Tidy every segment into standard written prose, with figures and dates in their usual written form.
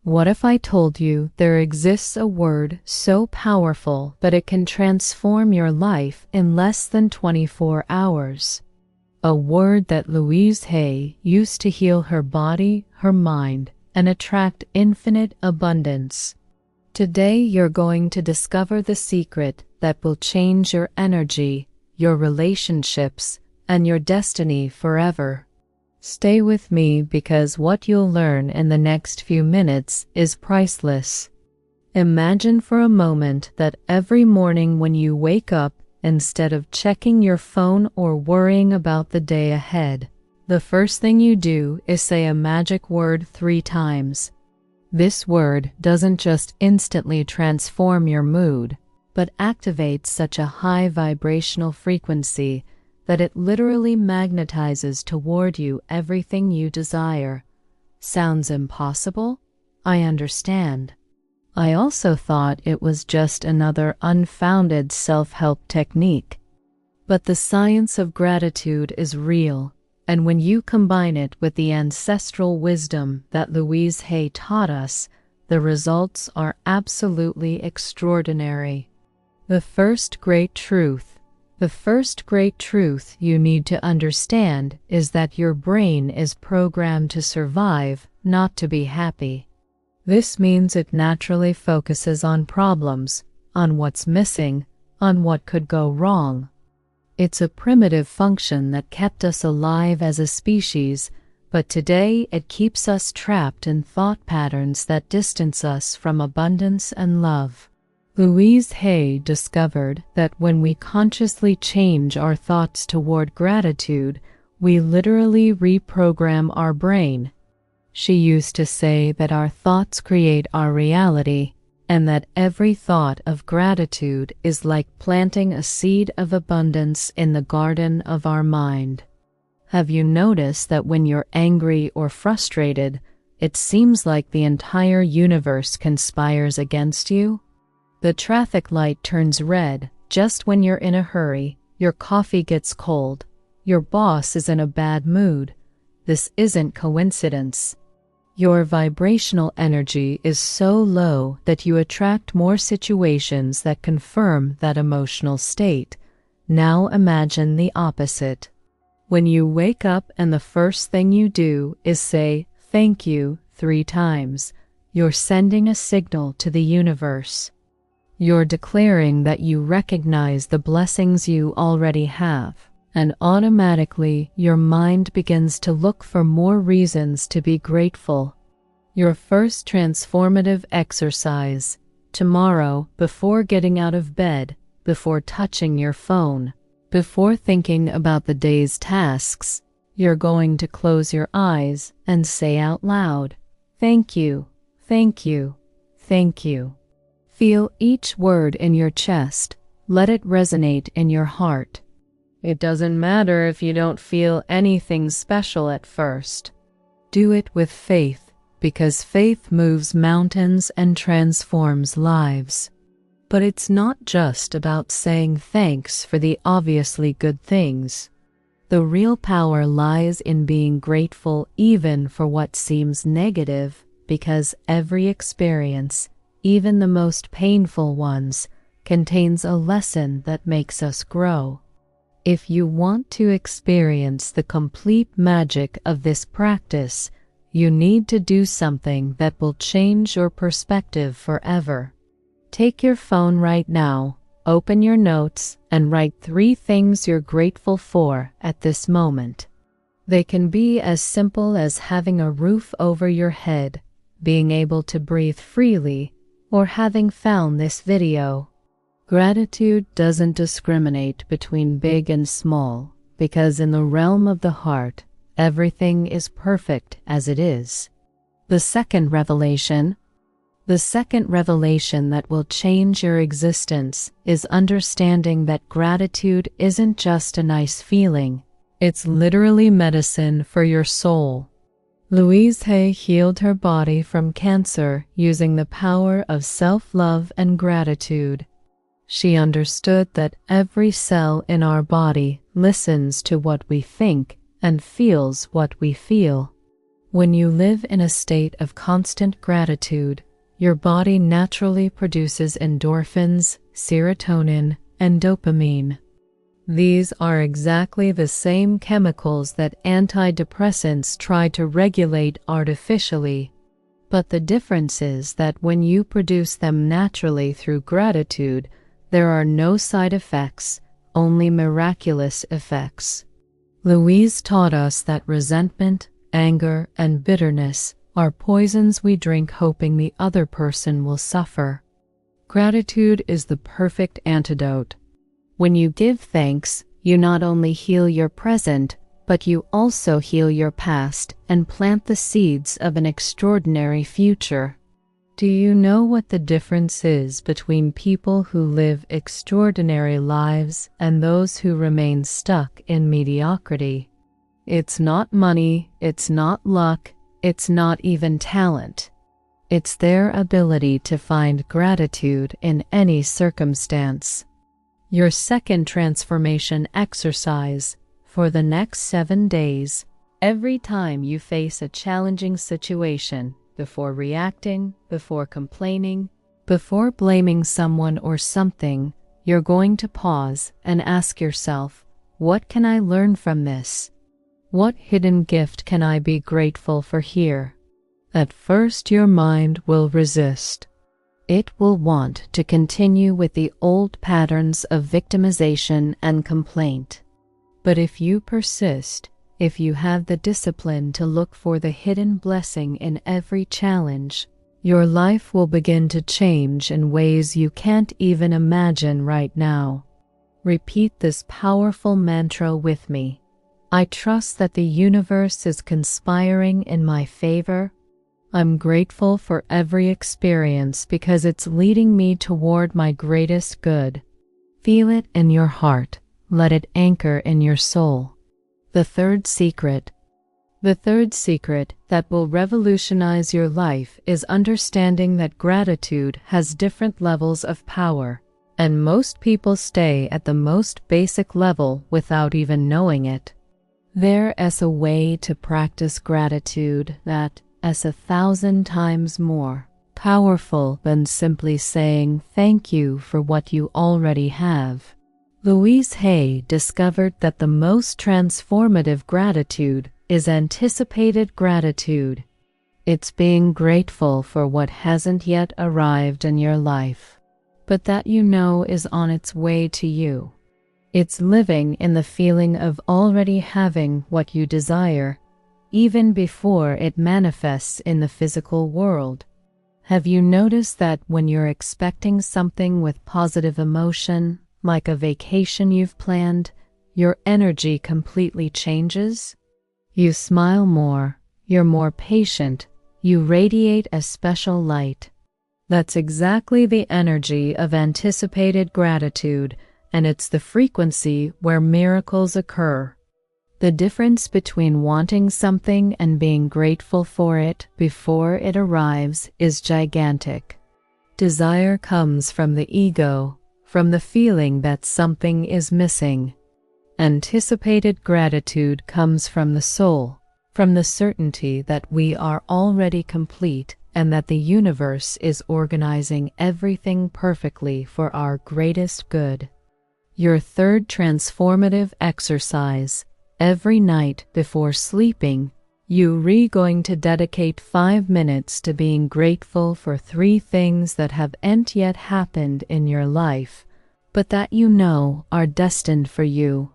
What if I told you there exists a word so powerful that it can transform your life in less than 24 hours? A word that Louise Hay used to heal her body, her mind, and attract infinite abundance. Today you're going to discover the secret that will change your energy, your relationships, and your destiny forever. Stay with me because what you'll learn in the next few minutes is priceless. Imagine for a moment that every morning when you wake up, instead of checking your phone or worrying about the day ahead, the first thing you do is say a magic word 3 times. This word doesn't just instantly transform your mood, but activates such a high vibrational frequency that it literally magnetizes toward you everything you desire. Sounds impossible? I understand. I also thought it was just another unfounded self-help technique. But the science of gratitude is real, and when you combine it with the ancestral wisdom that Louise Hay taught us, the results are absolutely extraordinary. The first great truth you need to understand is that your brain is programmed to survive, not to be happy. This means it naturally focuses on problems, on what's missing, on what could go wrong. It's a primitive function that kept us alive as a species, but today it keeps us trapped in thought patterns that distance us from abundance and love. Louise Hay discovered that when we consciously change our thoughts toward gratitude, we literally reprogram our brain. She used to say that our thoughts create our reality, and that every thought of gratitude is like planting a seed of abundance in the garden of our mind. Have you noticed that when you're angry or frustrated, it seems like the entire universe conspires against you? The traffic light turns red just when you're in a hurry, your coffee gets cold, your boss is in a bad mood. This isn't coincidence. Your vibrational energy is so low that you attract more situations that confirm that emotional state. Now imagine the opposite. When you wake up and the first thing you do is say thank you 3 times, you're sending a signal to the universe. You're declaring that you recognize the blessings you already have, and automatically your mind begins to look for more reasons to be grateful. Your first transformative exercise, tomorrow, before getting out of bed, before touching your phone, before thinking about the day's tasks, you're going to close your eyes and say out loud, "Thank you, thank you, thank you." Feel each word in your chest. Let it resonate in your heart. It doesn't matter if you don't feel anything special at first. Do it with faith, because faith moves mountains and transforms lives. But it's not just about saying thanks for the obviously good things. The real power lies in being grateful even for what seems negative, because every experience, even the most painful ones, contains a lesson that makes us grow. If you want to experience the complete magic of this practice, you need to do something that will change your perspective forever. Take your phone right now, open your notes, and write 3 things you're grateful for at this moment. They can be as simple as having a roof over your head, being able to breathe freely, or having found this video. Gratitude doesn't discriminate between big and small, because in the realm of the heart, everything is perfect as it is. The second revelation that will change your existence is understanding that gratitude isn't just a nice feeling, it's literally medicine for your soul. Louise Hay healed her body from cancer using the power of self-love and gratitude. She understood that every cell in our body listens to what we think and feels what we feel. When you live in a state of constant gratitude, your body naturally produces endorphins, serotonin, and dopamine. These are exactly the same chemicals that antidepressants try to regulate artificially. But the difference is that when you produce them naturally through gratitude, there are no side effects, only miraculous effects. Louise taught us that resentment, anger, and bitterness are poisons we drink hoping the other person will suffer. Gratitude is the perfect antidote. When you give thanks, you not only heal your present, but you also heal your past and plant the seeds of an extraordinary future. Do you know what the difference is between people who live extraordinary lives and those who remain stuck in mediocrity? It's not money, it's not luck, it's not even talent. It's their ability to find gratitude in any circumstance. Your second transformation exercise for the next 7 days, every time you face a challenging situation, before reacting, before complaining, before blaming someone or something, you're going to pause and ask yourself, what can I learn from this? What hidden gift can I be grateful for here? At first, your mind will resist. It will want to continue with the old patterns of victimization and complaint. But if you persist, if you have the discipline to look for the hidden blessing in every challenge, your life will begin to change in ways you can't even imagine right now. Repeat this powerful mantra with me. I trust that the universe is conspiring in my favor. I'm grateful for every experience because it's leading me toward my greatest good. Feel it in your heart. Let it anchor in your soul. The third secret. The third secret that will revolutionize your life is understanding that gratitude has different levels of power, and most people stay at the most basic level without even knowing it. There is a way to practice gratitude that is 1,000 times more powerful than simply saying thank you for what you already have. Louise Hay discovered that the most transformative gratitude is anticipated gratitude. It's being grateful for what hasn't yet arrived in your life, but that you know is on its way to you. It's living in the feeling of already having what you desire, even before it manifests in the physical world. Have you noticed that when you're expecting something with positive emotion, like a vacation you've planned, your energy completely changes? You smile more, you're more patient, you radiate a special light. That's exactly the energy of anticipated gratitude, and it's the frequency where miracles occur. The difference between wanting something and being grateful for it before it arrives is gigantic. Desire comes from the ego, from the feeling that something is missing. Anticipated gratitude comes from the soul, from the certainty that we are already complete and that the universe is organizing everything perfectly for our greatest good. Your third transformative exercise. Every night before sleeping, you're going to dedicate 5 minutes to being grateful for 3 things that haven't yet happened in your life, but that you know are destined for you.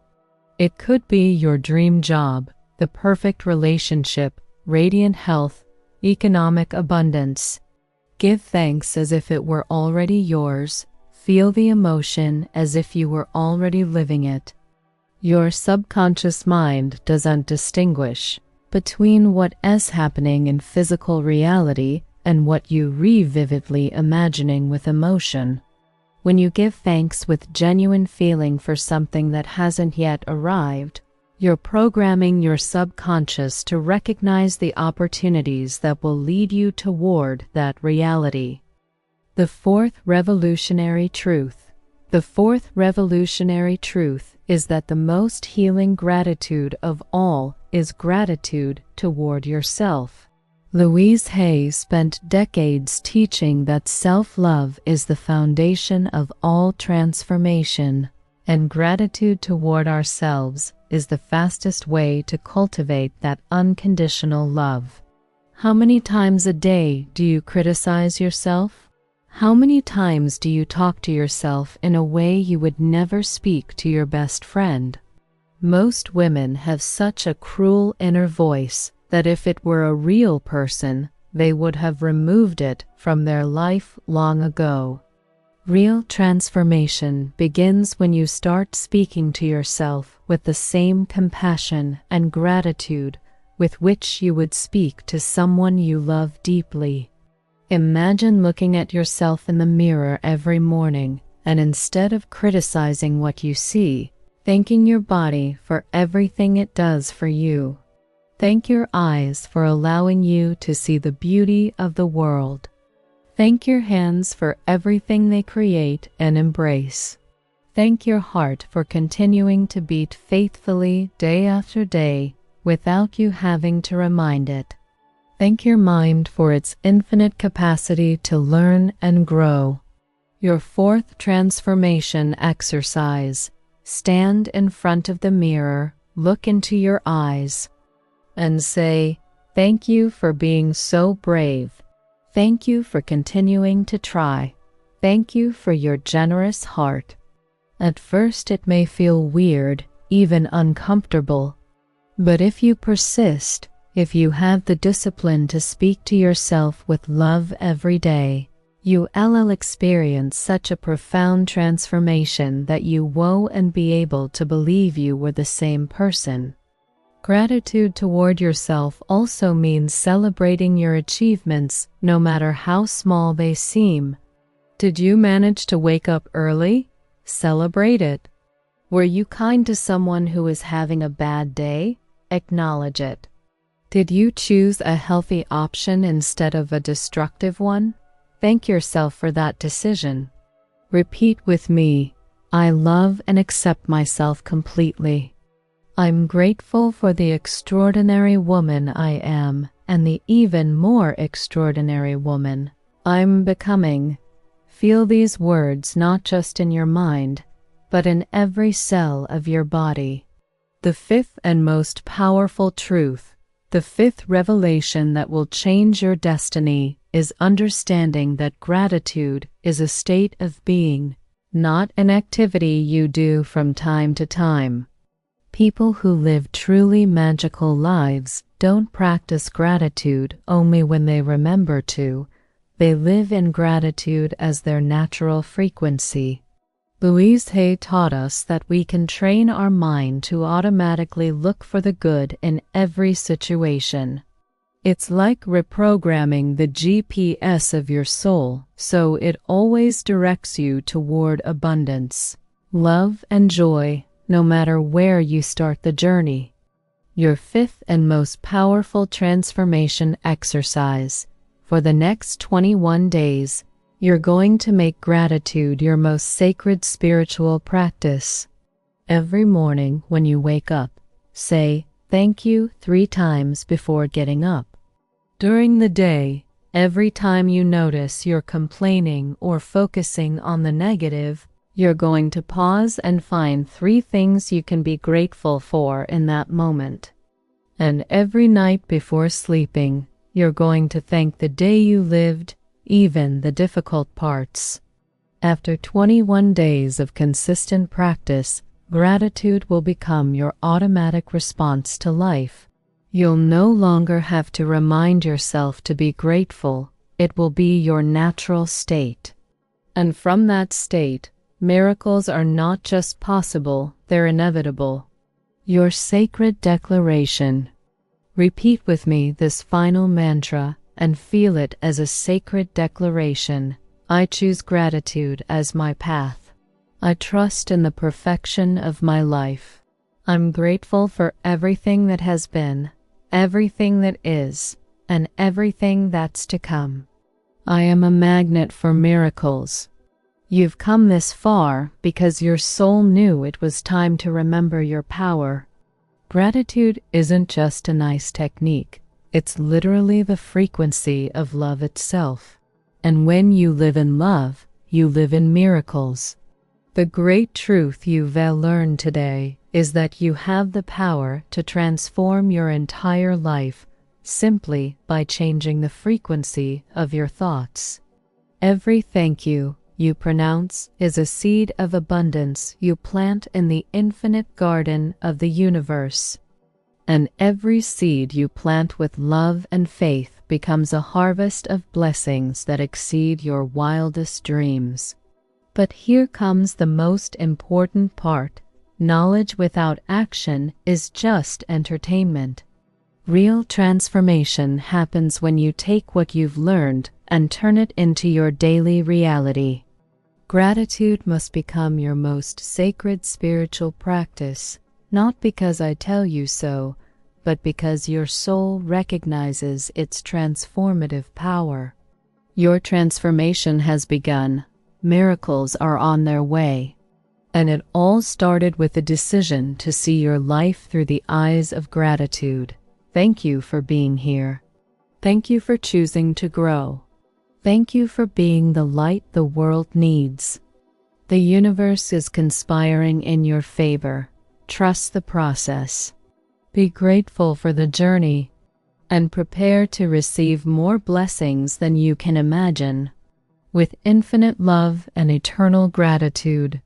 It could be your dream job, the perfect relationship, radiant health, economic abundance. Give thanks as if it were already yours. Feel the emotion as if you were already living it. Your subconscious mind doesn't distinguish between what is happening in physical reality and what you vividly imagining with emotion. When you give thanks with genuine feeling for something that hasn't yet arrived, you're programming your subconscious to recognize the opportunities that will lead you toward that reality. The fourth revolutionary truth. The fourth revolutionary truth is that the most healing gratitude of all is gratitude toward yourself. Louise Hay spent decades teaching that self-love is the foundation of all transformation, and gratitude toward ourselves is the fastest way to cultivate that unconditional love. How many times a day do you criticize yourself? How many times do you talk to yourself in a way you would never speak to your best friend? Most women have such a cruel inner voice that if it were a real person, they would have removed it from their life long ago. Real transformation begins when you start speaking to yourself with the same compassion and gratitude with which you would speak to someone you love deeply. Imagine looking at yourself in the mirror every morning, and instead of criticizing what you see, thanking your body for everything it does for you. Thank your eyes for allowing you to see the beauty of the world. Thank your hands for everything they create and embrace. Thank your heart for continuing to beat faithfully day after day without you having to remind it. Thank your mind for its infinite capacity to learn and grow. Your fourth transformation exercise. Stand in front of the mirror, look into your eyes, and say, "Thank you for being so brave. Thank you for continuing to try. Thank you for your generous heart." At first it may feel weird, even uncomfortable, but if you persist, if you have the discipline to speak to yourself with love every day, you'll experience such a profound transformation that you won't be able to believe you were the same person. Gratitude toward yourself also means celebrating your achievements, no matter how small they seem. Did you manage to wake up early? Celebrate it. Were you kind to someone who is having a bad day? Acknowledge it. Did you choose a healthy option instead of a destructive one? Thank yourself for that decision. Repeat with me, "I love and accept myself completely. I'm grateful for the extraordinary woman I am and the even more extraordinary woman I'm becoming." Feel these words not just in your mind, but in every cell of your body. The fifth and most powerful truth, the fifth revelation that will change your destiny, is understanding that gratitude is a state of being, not an activity you do from time to time. People who live truly magical lives don't practice gratitude only when they remember to. They live in gratitude as their natural frequency. Louise Hay taught us that we can train our mind to automatically look for the good in every situation. It's like reprogramming the GPS of your soul so it always directs you toward abundance, love, and joy, no matter where you start the journey. Your fifth and most powerful transformation exercise. For the next 21 days, you're going to make gratitude your most sacred spiritual practice. Every morning when you wake up, say "thank you" 3 times before getting up. During the day, every time you notice you're complaining or focusing on the negative, you're going to pause and find 3 things you can be grateful for in that moment. And every night before sleeping, you're going to thank the day you lived, even the difficult parts. After 21 days of consistent practice, gratitude will become your automatic response to life. You'll no longer have to remind yourself to be grateful. It will be your natural state. And from that state, miracles are not just possible, they're inevitable. Your sacred declaration. Repeat with me this final mantra and feel it as a sacred declaration. I choose gratitude as my path. I trust in the perfection of my life. I'm grateful for everything that has been, everything that is, and everything that's to come. I am a magnet for miracles. You've come this far because your soul knew it was time to remember your power. Gratitude isn't just a nice technique, it's literally the frequency of love itself. And when you live in love, you live in miracles. The great truth you've learned today is that you have the power to transform your entire life simply by changing the frequency of your thoughts. Every thank you pronounce is a seed of abundance you plant in the infinite garden of the universe. And every seed you plant with love and faith becomes a harvest of blessings that exceed your wildest dreams. But here comes the most important part. Knowledge without action is just entertainment. Real transformation happens when you take what you've learned and turn it into your daily reality. Gratitude must become your most sacred spiritual practice, not because I tell you so, but because your soul recognizes its transformative power. Your transformation has begun. Miracles are on their way. And it all started with a decision to see your life through the eyes of gratitude. Thank you for being here. Thank you for choosing to grow. Thank you for being the light the world needs. The universe is conspiring in your favor. Trust the process. Be grateful for the journey and prepare to receive more blessings than you can imagine. With infinite love and eternal gratitude,